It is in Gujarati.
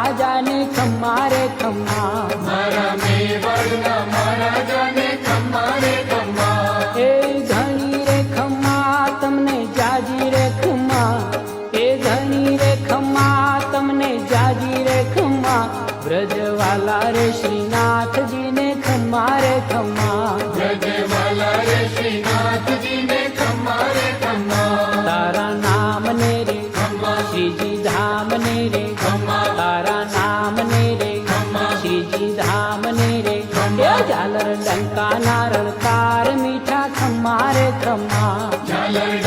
રાજાને ખમ્મા રે ખમ્મા, મારા મેવાડના મહારાજાને ખમ્મા રે ખમ્મા. એ ધણી રે ખમ્મા તમને જાજી રે ખમ્મા, એ ધણી રે ખમ્મા તમને જાજી રે ખમ્મા, વ્રજવાલા રે શ્રીનાથજીને ખમ્મા રે ખમ્મા, વ્રજવાલા રે શ્રીનાથજીને ખમ્મા રે ખમ્મા. તારા નામને રે ખમ્મા શ્રીજી ધામને રે, ખમ્મા તારા નામને રે ખમ્મા શ્રીજી ધામને રે, એ ઝાલર ડંકા નારળ તાર મીઠા ખમ્મા રે ખમ્મા, ઝાલર